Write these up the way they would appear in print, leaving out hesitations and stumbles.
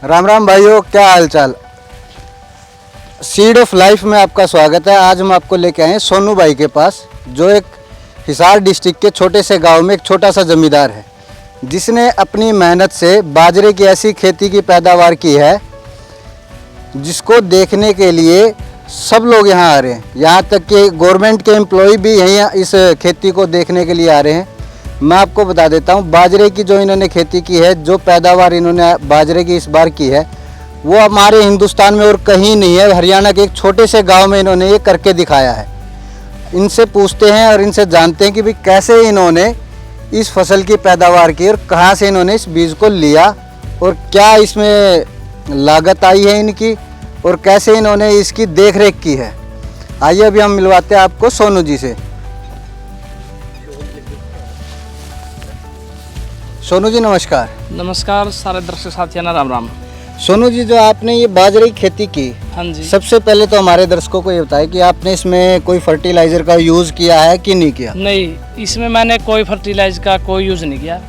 राम राम भाइयों, क्या हालचाल। सीड ऑफ लाइफ में आपका स्वागत है। आज हम आपको लेके आए हैं सोनू भाई के पास, जो एक हिसार डिस्ट्रिक्ट के छोटे से गांव में एक छोटा सा जमींदार है, जिसने अपनी मेहनत से बाजरे की ऐसी खेती की पैदावार की है जिसको देखने के लिए सब लोग यहाँ आ रहे हैं। यहाँ तक कि गवर्नमेंट के एम्प्लॉय भी यहीं इस खेती को देखने के लिए आ रहे हैं। मैं आपको बता देता हूँ, बाजरे की जो इन्होंने खेती की है, जो पैदावार इन्होंने बाजरे की इस बार की है, वो हमारे हिंदुस्तान में और कहीं नहीं है। हरियाणा के एक छोटे से गांव में इन्होंने ये करके दिखाया है। इनसे पूछते हैं और इनसे जानते हैं कि भाई कैसे इन्होंने इस फसल की पैदावार की और कहाँ से इन्होंने इस बीज को लिया और क्या इसमें लागत आई है इनकी और कैसे इन्होंने इसकी देखरेख की है। आइए अभी हम मिलवाते हैं आपको सोनू जी से। सोनू जी नमस्कार। नमस्कार सारे दर्शक साथियों ना, राम राम। सोनू जी, जो आपने ये बाजरे की खेती की, हाँ जी। सबसे पहले तो हमारे दर्शकों को ये बताएं कि आपने इसमें कोई फर्टिलाइजर का यूज किया है कि नहीं किया। नहीं, इसमें मैंने कोई फर्टिलाइजर का कोई यूज नहीं किया।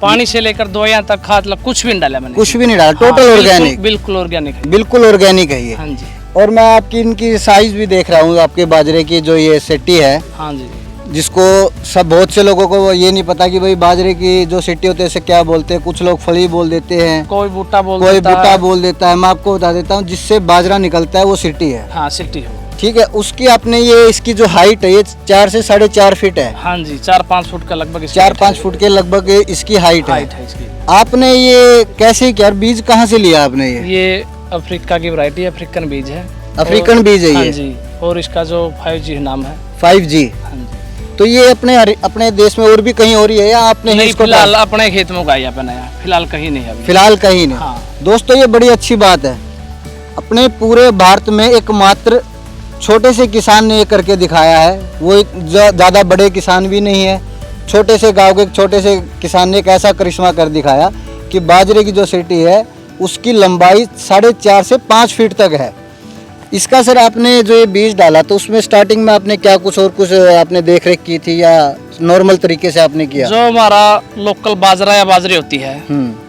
पानी से लेकर दवाइयां तक, खाद कुछ भी नहीं डाला मैंने। कुछ भी नहीं डाला, टोटल ऑर्गेनिक। बिल्कुल ऑर्गेनिक है। बिल्कुल ऑर्गेनिक है ये। हाँ जी। और मैं आपकी इनकी साइज भी देख रहा हूँ, आपके बाजरे की जो ये सिट्टी है, हाँ जी, जिसको सब बहुत से लोगों को ये नहीं पता कि भाई बाजरे की जो सिट्टी होती है इसे क्या बोलते हैं। कुछ लोग फली बोल देते हैं, कोई बूटा बोल कोई देता बूटा है। बोल देता है। मैं आपको बता देता हूँ, जिससे बाजरा निकलता है वो सिट्टी है। हाँ, सिट्टी है। ठीक है, उसकी आपने ये इसकी जो हाइट है ये 4 से 4.5 फीट है। हाँ जी, 4-5 फुट का लगभग 4-5 फुट के लगभग इसकी हाइट है इसकी। आपने ये कैसे किया, बीज कहाँ से लिया आपने ये अफ्रीका की वैरायटी, अफ्रीकन बीज है। अफ्रीकन बीज है हाँ ये जी। और इसका जो 5G नाम है। 5G। हाँ जी। तो ये अपने देश में और भी कहीं हो रही है या आपने ही नहीं, इसको फिलहाल अपने खेत में उगाई अपने यहाँ, फिलहाल कहीं नहीं है अभी। फिलहाल कहीं नहीं। हाँ। दोस्तों, ये बड़ी अच्छी बात है। अपने पूरे भारत में एकमात्र छोटे से किसान ने ये करके दिखाया है। वो ज़्यादा बड़े किसान भी नहीं है, छोटे से गांव के छोटे से किसान ने एक ऐसा करिश्मा कर दिखाया कि बाजरे की जो सिट्टी है उसकी लंबाई 4.5 से 5 फीट तक है। इसका सर आपने जो ये बीज डाला तो उसमें स्टार्टिंग में आपने क्या कुछ और कुछ आपने देख रेख की थी या नॉर्मल तरीके से आपने किया? जो हमारा लोकल बाजरा या बाजरी होती है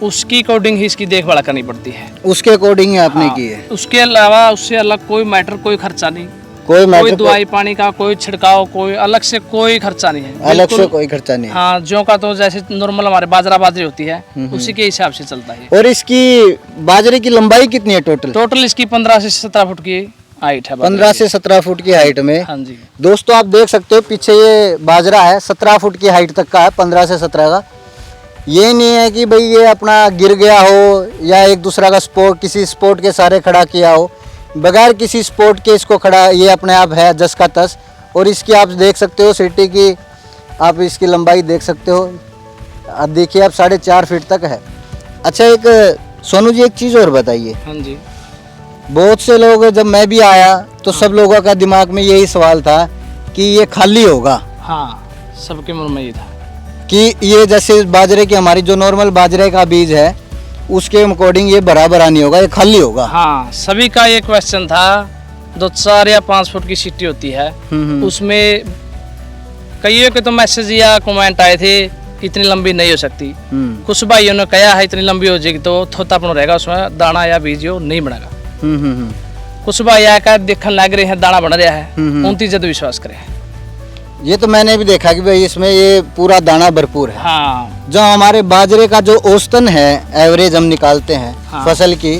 उसकी अकॉर्डिंग ही इसकी देखभाल करनी पड़ती है। उसके अकॉर्डिंग ही आपने हाँ, की है। उसके अलावा उससे अलग कोई मैटर, कोई खर्चा नहीं। कोई दवाई पानी का कोई छिड़काव, कोई अलग से कोई खर्चा नहीं है। अलग से कोई खर्चा नहीं है। हाँ, जो का तो जैसे नॉर्मल हमारे बाजरा बाजरी होती है उसी के हिसाब से चलता है। और इसकी बाजरे की लंबाई कितनी है टोटल इसकी 15 से 17 फुट की हाइट है। 15 से 17 फुट की हाइट में। हाँ जी। दोस्तों, आप देख सकते हो पीछे ये बाजरा है 17 फुट की हाइट तक का है, 15 से 17 का। ये नहीं है कि भाई ये अपना गिर गया हो या एक दूसरा का किसी स्पोर्ट के सारे खड़ा किया हो। बगैर किसी स्पोर्ट के इसको खड़ा ये अपने आप है जस का तस। और इसकी आप देख सकते हो सिट्टी की, आप इसकी लंबाई देख सकते हो। अब देखिए, आप 4.5 फीट तक है। अच्छा, एक सोनू जी एक चीज़ और बताइए। हाँ जी। बहुत से लोग, जब मैं भी आया तो सब लोगों का दिमाग में यही सवाल था कि ये खाली होगा। हाँ, सबके मन में ये था कि ये जैसे बाजरे की हमारी जो नॉर्मल बाजरे का बीज है उसके अकॉर्डिंग ये बराबर नहीं होगा, ये खाली होगा। हाँ, सभी का ये क्वेश्चन था। 2-4 या 5 फुट की सिट्टी होती है, उसमें कईयों के तो मैसेज या कमेंट आए थे इतनी लंबी नहीं हो सकती। कुछ भाइयों ने कहा है इतनी लंबी हो जाएगी तो थोतापन रहेगा, उसमें दाना या बीज नहीं बनेगा। कुछ भाई आकर देखने लग रहे हैं दाना बन रहा है, उनकी जद विश्वास करें। ये तो मैंने भी देखा कि भाई इसमें ये पूरा दाना भरपूर है। हाँ। जो हमारे बाजरे का जो औसतन है, एवरेज हम निकालते हैं फसल की,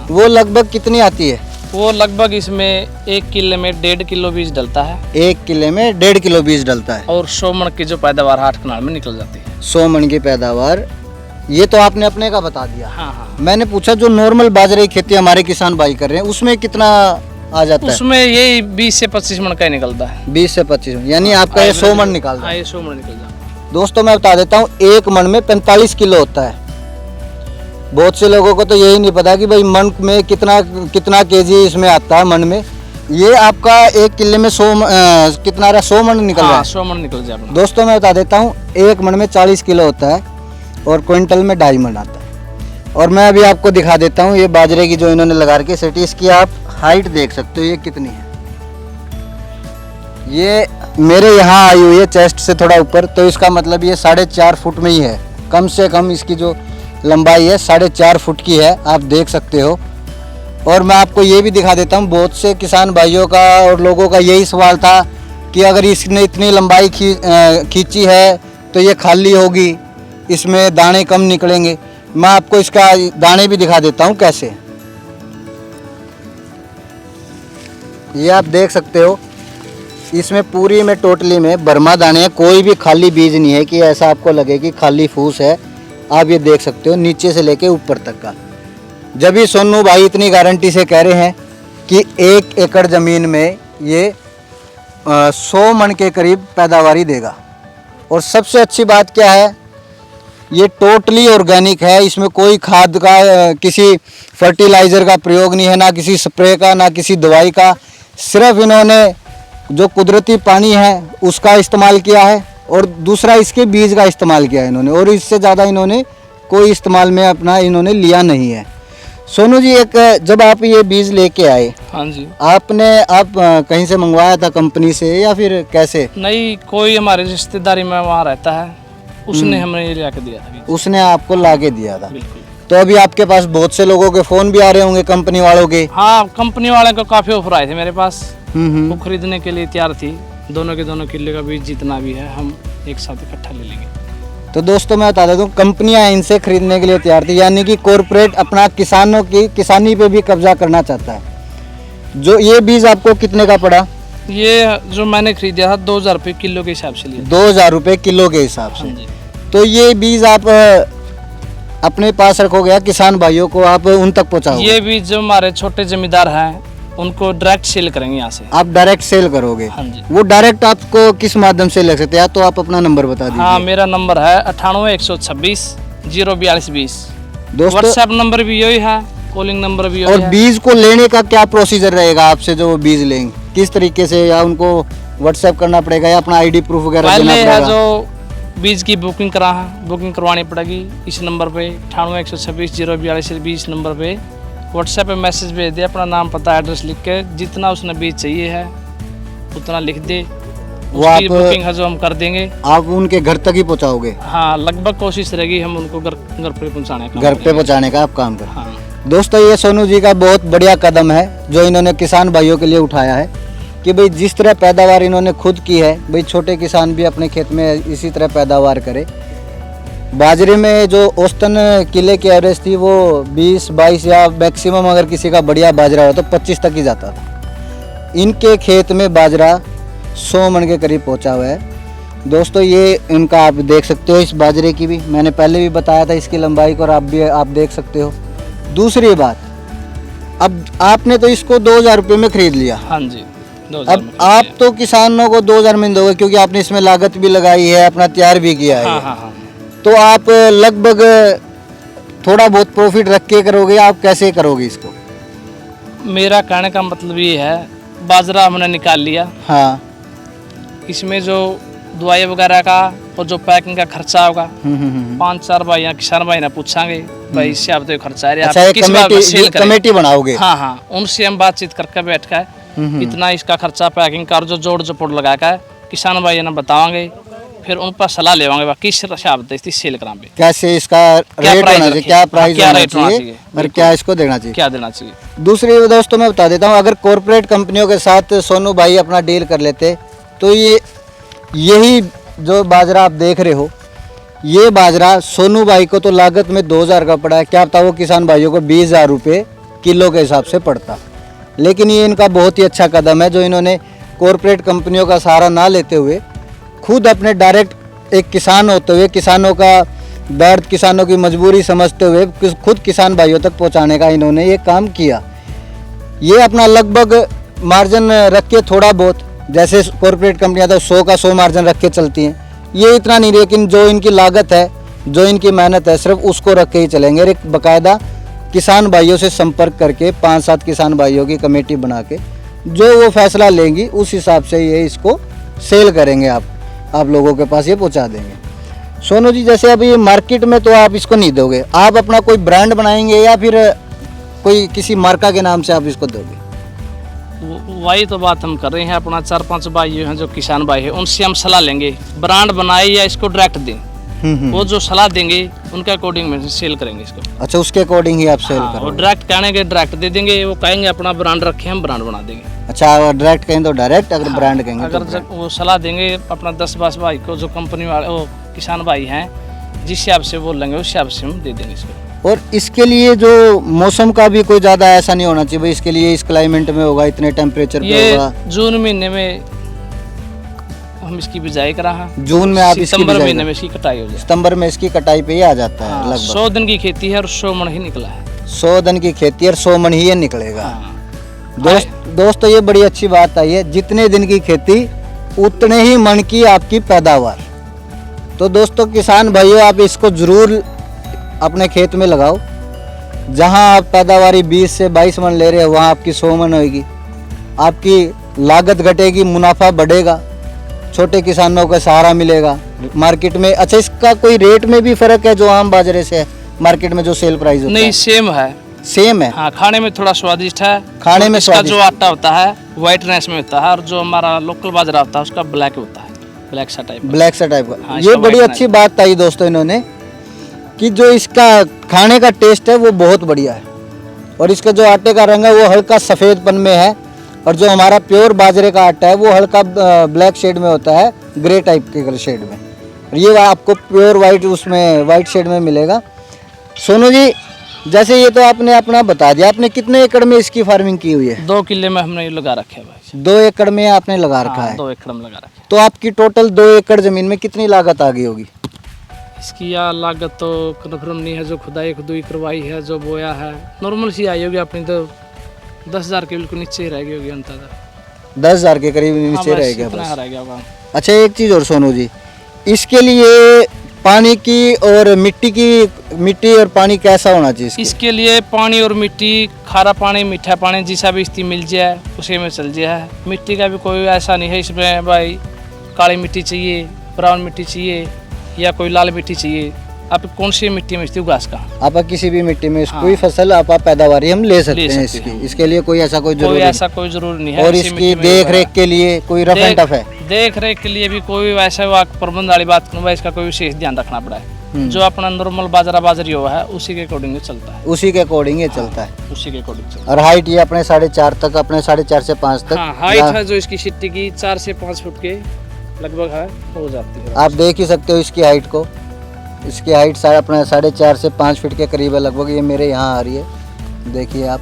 वो लगभग कितनी आती है? वो लगभग इसमें 1 किले में 1.5 किलो बीज डलता है। 1 किले में 1.5 किलो बीज डलता है। और 100 मन की जो पैदावार 8 कनाल में निकल जाती है। 100 मन की पैदावार, ये तो आपने अपने का बता दिया। हाँ हाँ। मैंने पूछा जो नॉर्मल बाजरे की खेती हमारे किसान भाई कर रहे हैं उसमें कितना आ जाता है? उसमें यही 20 से 25 मन का ही निकलता है। 20 से 25 मन, यानी आपका ये 100 मन निकालता है। ये 100 मन निकल जाता है। दोस्तों, मैं बता देता हूँ, 1 मन में 45 किलो होता है। बहुत से लोगों को तो यही नहीं पता कि भाई मन में कितना केजी इसमें आता है मन में। ये आपका 1 किले में 100 कितना रहा, 100 मन निकल रहा है। 100 मन निकल जाए। दोस्तों, मैं बता देता हूँ, 1 मन में 40 किलो होता है और क्विंटल में 2.5 मन आता है। और मैं अभी आपको दिखा देता हूँ ये बाजरे की जो इन्होंने लगा रखी है सिटी, इसकी आप हाइट देख सकते हो ये कितनी है। ये मेरे यहाँ आई हुई है चेस्ट से थोड़ा ऊपर, तो इसका मतलब ये 4.5 फुट में ही है। कम से कम इसकी जो लंबाई है, 4.5 फुट की है, आप देख सकते हो। और मैं आपको ये भी दिखा देता हूँ, बहुत से किसान भाइयों का और लोगों का यही सवाल था कि अगर इसने इतनी लंबाई खींची है तो ये खाली होगी, इसमें दाने कम निकलेंगे। मैं आपको इसका दाने भी दिखा देता हूँ कैसे। ये आप देख सकते हो, इसमें पूरी में टोटली में बर्मा दाने हैं, कोई भी खाली बीज नहीं है कि ऐसा आपको लगे कि खाली फूस है। आप ये देख सकते हो नीचे से लेके ऊपर तक का। जब भी सोनू भाई इतनी गारंटी से कह रहे हैं कि 1 एकड़ ज़मीन में ये 100 मन के करीब पैदावारी देगा। और सबसे अच्छी बात क्या है, ये टोटली ऑर्गेनिक है, इसमें कोई खाद का किसी फर्टिलाइज़र का प्रयोग नहीं है, ना किसी स्प्रे का, ना किसी दवाई का। सिर्फ इन्होंने जो कुदरती पानी है उसका इस्तेमाल किया है और दूसरा इसके बीज का इस्तेमाल किया है इन्होंने, और इससे ज़्यादा इन्होंने कोई इस्तेमाल में अपना इन्होंने लिया नहीं है। सोनू जी, एक जब आप ये बीज लेके आए, हाँ जी, आप कहीं से मंगवाया था कंपनी से या फिर कैसे? नहीं, कोई हमारे रिश्तेदारी में वहाँ रहता है, उसने हमें ये लाके दिया था। उसने आपको लाके दिया था। बिल्कुल। तो अभी आपके पास बहुत से लोगों के फ़ोन भी आ रहे होंगे कंपनी वालों के। हाँ, कंपनी वाले को काफ़ी ऑफर आए थे मेरे पास, हम्म। वो खरीदने के लिए तैयार थी। दोनों के दोनों किले का बीज जितना भी है हम एक साथ इकट्ठा ले लेंगे। तो दोस्तों मैं बता देता हूँ, कंपनियां इनसे खरीदने के लिए तैयार थी, यानी कि कॉरपोरेट अपना किसानों की किसानी पे भी कब्जा करना चाहता है। जो ये बीज आपको कितने का पड़ा? ये जो मैंने खरीदा था 2000 रुपये किलो के हिसाब से लिया। 2000 रुपये किलो के हिसाब से। हाँ जी। तो ये बीज आप अपने पास रखोगे या किसान भाइयों को आप उन तक पहुँचाओगे? ये बीज जो हमारे छोटे जमींदार हैं उनको डायरेक्ट सेल करेंगे यहाँ से। आप डायरेक्ट सेल करोगे? हाँ जी। वो डायरेक्ट आपको किस माध्यम से ले सकते हैं? तो आप अपना नंबर बता दीजिए। हाँ, मेरा नंबर है 98 126 04220। दोस्तों, व्हाट्सएप नंबर भी यही है, कॉलिंग नंबर भी यही और है। बीज को लेने का क्या प्रोसीजर रहेगा आपसे? जो वो बीज लेंगे किस तरीके से, या उनको व्हाट्सएप करना पड़ेगा या अपना आईडी प्रूफ वगैरह देना पहले पड़ेगा? है जो बीज की बुकिंग बुकिंग करवानी पड़ेगी इस नंबर पे 98 126 04220 नंबर पे। व्हाट्सएप पे मैसेज भेज दे, अपना नाम पता एड्रेस लिख के, जितना उसने बीज चाहिए है उतना लिख दे, वो उसकी आप बुकिंग है जो हम कर देंगे। आप उनके घर तक ही पहुंचाओगे? हाँ, लगभग कोशिश रहेगी हम उनको घर पे पहुंचाने का। घर पे पहुंचाने का आप काम करें। हाँ। दोस्तों, ये सोनू जी का बहुत बढ़िया कदम है जो इन्होंने किसान भाइयों के लिए उठाया है कि भाई जिस तरह पैदावार इन्होंने खुद की है, भाई छोटे किसान भी अपने खेत में इसी तरह पैदावार करे। बाजरे में जो औसतन किले की एवरेज थी वो 20-22 या मैक्सिमम अगर किसी का बढ़िया बाजरा हो तो 25 तक ही जाता था। इनके खेत में बाजरा 100 मन के करीब पहुंचा हुआ है। दोस्तों, ये इनका आप देख सकते हो, इस बाजरे की भी मैंने पहले भी बताया था इसकी लंबाई को, और आप देख सकते हो। दूसरी बात, अब आपने तो इसको 2000 रुपये में खरीद लिया। हाँ जी, 2000 अब आप तो किसानों को 2000 में दोगे क्योंकि आपने इसमें लागत भी लगाई है, अपना तैयार भी किया है। हाँ हाँ हाँ। तो आप लगभग थोड़ा बहुत प्रॉफिट रख के करोगे, आप कैसे करोगे इसको? मेरा कहने का मतलब ये है, बाजरा हमने निकाल लिया, हाँ। इसमें जो दवाई वगैरह का और जो पैकिंग का खर्चा होगा, 5-4 भाई यहाँ किसान भाई ने पूछांगे, भाई इससे आप तो खर्चा है, अच्छा, आप किस बात में सेल करें? कमेटी बनाओगे? हाँ हाँ, उनसे हम बातचीत करके बैठ कर इतना इसका खर्चा पैकिंग का और जो जोड़ जपोड़ लगा कर किसान भाई ने बताओगे, फिर उन पर सलाह लेवांगे किस हिसाब से सेल कराएंगे, कैसे इसका रेट होना चाहिए, क्या प्राइस होना चाहिए और क्या इसको देना चाहिए, क्या देना चाहिए। दूसरी दोस्तों मैं बता देता हूँ, अगर कॉरपोरेट कंपनियों के साथ सोनू भाई अपना डील कर लेते तो यही जो बाजरा आप देख रहे हो, ये बाजरा सोनू भाई को तो लागत में 2000 का पड़ा है, क्या पता वो किसान भाइयों को 20,000 रुपये किलो के हिसाब से पड़ता। लेकिन ये इनका बहुत ही अच्छा कदम है जो इन्होंने कॉरपोरेट कंपनियों का सहारा ना लेते हुए खुद अपने डायरेक्ट एक किसान होते हुए, किसानों का दर्द, किसानों की मजबूरी समझते हुए खुद किसान भाइयों तक पहुंचाने का इन्होंने ये काम किया। ये अपना लगभग मार्जिन रख के थोड़ा बहुत, जैसे कॉरपोरेट कंपनियां तो 100 का 100 मार्जिन रख के चलती हैं, ये इतना नहीं, लेकिन जो इनकी लागत है, जो इनकी मेहनत है, सिर्फ उसको रख के ही चलेंगे। एक बाकायदा किसान भाइयों से संपर्क करके 5-7 किसान भाइयों की कमेटी बना के जो वो फैसला लेंगी उस हिसाब से ये इसको सेल करेंगे, आप लोगों के पास ये पहुंचा देंगे। सोनू जी, जैसे अभी मार्केट में तो आप इसको नहीं दोगे, आप अपना कोई ब्रांड बनाएंगे या फिर कोई किसी मार्का के नाम से आप इसको दोगे? वही तो बात हम कर रहे हैं, अपना 4-5 भाई हैं जो किसान भाई हैं, उनसे हम सलाह लेंगे, ब्रांड बनाए या इसको डायरेक्ट दें। वो जो सलाह देंगे उनके अकॉर्डिंग में सेल करेंगे इसको। अच्छा, उसके अकॉर्डिंग ही आप सेल हाँ, करो। वो डायरेक्ट कहने के डायरेक्ट दे देंगे, वो कहेंगे अपना ब्रांड रखे हम ब्रांड बना देंगे। अच्छा, अगर डायरेक्ट कहें तो डायरेक्ट, अगर ब्रांड कहेंगे तो अगर जब वो सलाह देंगे अपना 10-20 भाई को, जो कंपनी वाले वो किसान भाई हैं, जिस हिसाब से बोल लेंगे उस हिसाब से हम दे देंगे इसको। और इसके लिए जो मौसम का भी कोई ज़्यादा ऐसा नहीं होना चाहिए भाई, इसके लिए इस क्लाइमेट में होगा, इतने टेम्परेचर पे ये होगा। जून महीने में हम इसकी बिजाई करा है, जून में आप इसकी सितंबर बिजाई महीने में इसकी कटाई हो जाए। सितंबर में इसकी कटाई पे ही आ जाता है लगभग। 100 दिन की खेती है और 100 मन ही निकला है। 100 दिन की खेती और 100 मन ही ये निकलेगा। हाँ। दोस्तों ये बड़ी अच्छी बात आई है, जितने दिन की खेती उतने ही मन की आपकी पैदावार। तो दोस्तों किसान भाइयों, आप इसको ज़रूर अपने खेत में लगाओ। जहां आप पैदावारी 20 से 22 मन ले रहे हो, वहां आपकी 100 मन होगी। आपकी लागत घटेगी, मुनाफा बढ़ेगा, छोटे किसानों को सहारा मिलेगा मार्केट में। अच्छा, इसका कोई रेट में भी फ़र्क है जो आम बाजरे से है मार्केट में जो सेल प्राइस होता नहीं, है? सेम है। सेम है। हाँ, खाने में थोड़ा स्वादिष्ट है। खाने में इसका स्वादिष्ट। जो आटा होता है व्हाइटनेस में होता है, और जो हमारा लोकल बाजरा होता है उसका ब्लैक होता है, ब्लैक सा टाइप। ब्लैक सा टाइप का। हाँ, ये इसका बड़ी white अच्छी बात आई दोस्तों इन्होंने, कि जो इसका खाने का टेस्ट है वो बहुत बढ़िया है। और इसका जो आटे का रंग है वो हल्का सफ़ेदपन में है, और जो हमारा प्योर बाजरे का आटा है वो हल्का ब्लैक शेड में होता है, ग्रे टाइप के शेड में। और ये आपको प्योर वाइट उसमें वाइट शेड में मिलेगा। सोनू जी, जैसे ये तो आपने अपना बता दिया, आपने कितने एकड़ में इसकी फार्मिंग की हुई है? 2 किले में हमने ये लगा रखे है भाई। 2 एकड़ में आपने लगा रखा है। 2 एकड़ में लगा रखे है। तो आपकी टोटल 2 एकड़ ज़मीन में कितनी लागत आ गई होगी? इसकी या लागत तो कन्फर्म नहीं है, जो खुदाई खुदाई करवाई है, जो बोया है, नॉर्मल सी आई होगी अपनी, तो 10,000 के बिल्कुल नीचे ही रह गई होगी अंदाजा। 10,000 के करीब नीचे हाँ, रह बस गया इतना बस। रह गया होगा। अच्छा, एक चीज़ और सोनू जी, इसके लिए पानी की और मिट्टी और पानी कैसा होना चाहिए इसके? इसके लिए पानी और मिट्टी, खारा पानी मीठा पानी जिसा भी स्थिति मिल जाए उसी में चल जाए। मिट्टी का भी कोई ऐसा नहीं है इसमें भाई काली मिट्टी चाहिए, ब्राउन मिट्टी चाहिए या कोई लाल मिट्टी चाहिए। आप कौन सी मिट्टी में उगा इसका, आप किसी भी मिट्टी में हाँ। कोई फसल आप पैदावारी हम ले सकते हैं सकते इसकी। हैं। इसके लिए कोई ऐसा कोई कोई जरूरी ऐसा कोई जरूरी नहीं है। और इसी इसकी मिट्टी में देख उगाया। रेख के लिए कोई रफ एंड टफ है? देख रेख के लिए भी कोई वैसा प्रबंध वाली बात करूँ, इसका कोई विशेष ध्यान रखना पड़ा है। जो अपना नॉर्मल बाजरा बाजरी हुआ है उसी के अकॉर्डिंग चलता है। उसी के अकॉर्डिंग ये चलता है। उसी के अकॉर्डिंग चलता और हाइट ये अपने 4.5 तक, अपने 4.5 से 5 है। तक। हाँ, हाइट है जो इसकी शिट्टी की 4 से 5 फुट के लगभग है, हो जाती है। आप देख ही सकते हो इसकी हाइट को। इसकी हाइट अपने 4.5 से 5 फीट के करीब है लगभग। ये मेरे यहाँ आ रही है, देखिए आप।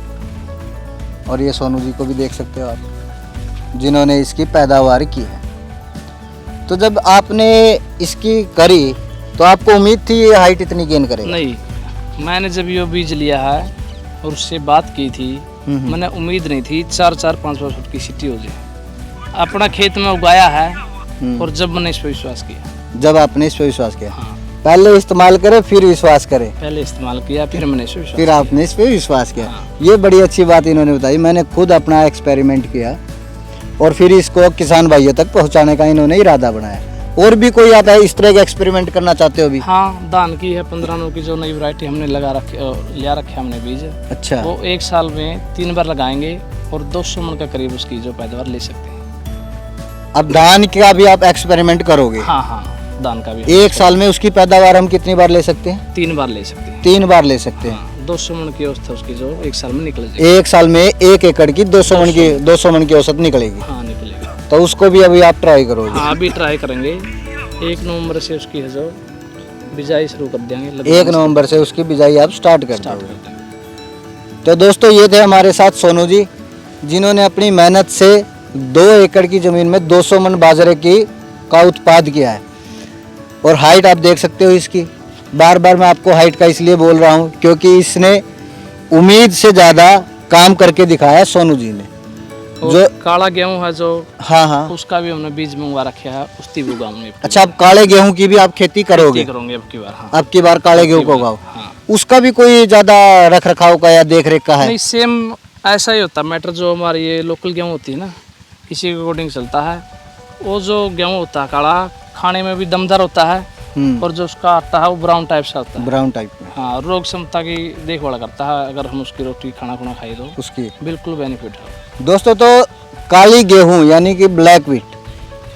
और ये सोनू जी को भी देख सकते हो आप, जिन्होंने इसकी पैदावार की है। तो जब आपने इसकी करी तो आपको उम्मीद थी ये हाइट इतनी गेन करेगा? नहीं, मैंने जब ये बीज लिया है और उससे बात की थी, मैंने उम्मीद नहीं थी 4-5 फुट की सिटी हो जाए। अपना खेत में उगाया है और जब मैंने इस पर विश्वास किया। जब आपने इस पर विश्वास किया? हाँ, पहले इस्तेमाल करे फिर विश्वास करे। पहले इस्तेमाल किया फिर मैंने इस पर विश्वास फिर आपने इस पे विश्वास किया। हाँ। ये बड़ी अच्छी बात इन्होंने बताई। मैंने खुद अपना एक्सपेरिमेंट किया और फिर इसको किसान भाइयों तक पहुंचाने का इन्होंने इरादा बनाया। और भी कोई आता है इस तरह का एक्सपेरिमेंट करना चाहते हो भी? हाँ, दान की है 15 की जो नई वैरायटी हमने लिया रखे हमने बीज। अच्छा, वो 1 साल में 3 बार लगाएंगे और 200 मन का करीब उसकी जो पैदावार ले सकते हैं। अब धान का भी आप एक्सपेरिमेंट करोगे? हाँ हाँ, दान का भी 1 साल में उसकी पैदावार हम कितनी बार ले सकते हैं? 3 बार ले सकते हैं। 3 बार ले सकते हैं। हाँ, 200 मन की औसत उसकी जो 1 साल में निकल जाएगी। 1 साल में 1 एकड़ की 200 मन की औसत निकलेगी। हाँ, निकलेगी। तो उसको भी अभी आप ट्राई करोगे? हाँ, अभी ट्राई करेंगे। 1 नवंबर से उसकी है जो बिजाई शुरू कर देंगे। 1 नवंबर से उसकी बिजाई आप स्टार्ट कर स्टार्ट दोगे। कर देंगे। तो दोस्तों ये थे हमारे साथ सोनू जी, जिन्होंने अपनी मेहनत से 2 एकड़ की ज़मीन में 200 मन बाजरे का उत्पाद किया है। और हाइट आप देख सकते हो इसकी। बार बार मैं आपको हाइट का इसलिए बोल रहा हूँ क्योंकि इसने उम्मीद से ज़्यादा काम करके दिखाया सोनू जी ने। और जो काला गेहूं है जो, हाँ हाँ, उसका भी हमने बीज मंगवा रखा है, उसकी भी उगाऊंगे। अच्छा, आप काले गेहूं की भी आप खेती करोगे? करूंगे अब की बार। हाँ, अब की बार काले गेहूं को उगाओ। हाँ। उसका भी कोई ज़्यादा रख रखाव का या देख रेख का है? नहीं, सेम ऐसा ही होता है मैटर। जो हमारी ये लोकल गेहूँ होती है ना, इसी के अकॉर्डिंग चलता है। वो जो गेहूँ होता है काला, खाने में भी दमदार होता है और जो उसका आटा है वो ब्राउन टाइप से होता है। ब्राउन टाइप में? हाँ, रोग क्षमता की देखभाल करता है। अगर हम उसकी रोटी खाना खाए तो उसकी बिल्कुल बेनिफिट है। दोस्तों, तो काली गेहूं यानी कि ब्लैक व्हीट,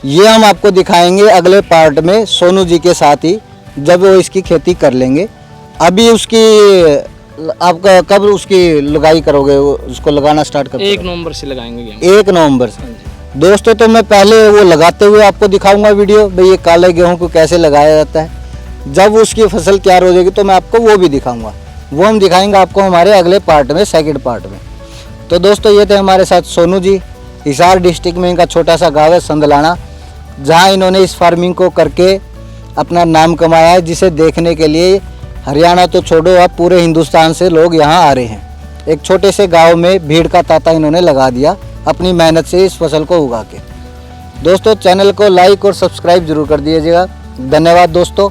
ये हम आपको दिखाएंगे अगले पार्ट में सोनू जी के साथ ही, जब वो इसकी खेती कर लेंगे। अभी उसकी आपका कब उसकी लगाई करोगे, उसको लगाना स्टार्ट करोगे? 1 नवंबर से लगाएंगे गेहूं। 1 नवंबर से। हाँ जी। दोस्तों तो मैं पहले वो लगाते हुए आपको दिखाऊंगा वीडियो, भाई ये काले गेहूं को कैसे लगाया जाता है। जब उसकी फसल तैयार हो जाएगी तो मैं आपको वो भी दिखाऊंगा, वो हम दिखाएंगे आपको हमारे अगले पार्ट में, सेकंड पार्ट में। तो दोस्तों ये थे हमारे साथ सोनू जी। हिसार डिस्ट्रिक्ट में इनका छोटा सा गाँव है संदलाना, जहाँ इन्होंने इस फार्मिंग को करके अपना नाम कमाया है, जिसे देखने के लिए हरियाणा तो छोड़ो अब पूरे हिंदुस्तान से लोग यहाँ आ रहे हैं। एक छोटे से गांव में भीड़ का तांता इन्होंने लगा दिया अपनी मेहनत से इस फसल को उगा के। दोस्तों चैनल को लाइक और सब्सक्राइब जरूर कर दीजिएगा। धन्यवाद दोस्तों।